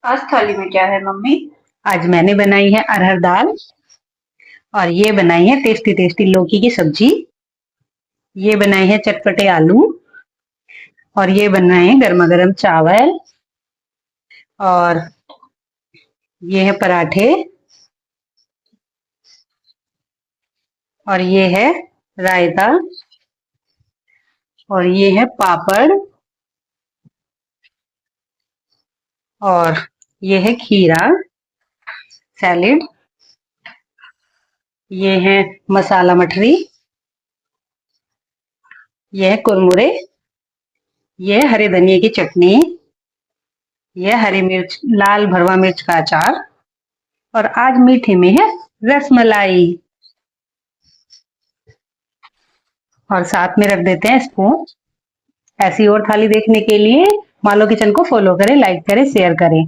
आज थाली में क्या है मम्मी? आज मैंने बनाई है अरहर दाल और ये बनाई है टेस्टी टेस्टी लौकी की सब्जी। ये बनाए हैं चटपटे आलू और ये बनाए हैं गर्मा गर्म चावल और ये है पराठे और ये है रायता और ये है पापड़ और ये है खीरा सैलेड। ये है मसाला मठरी, ये है कुरमुरे, ये है हरे धनिए की चटनी, ये है हरी मिर्च लाल भरवा मिर्च का अचार और आज मीठे में है रसमलाई। और साथ में रख देते हैं स्पून। ऐसी और थाली देखने के लिए मालो किचन को फॉलो करें, लाइक करें, शेयर करें।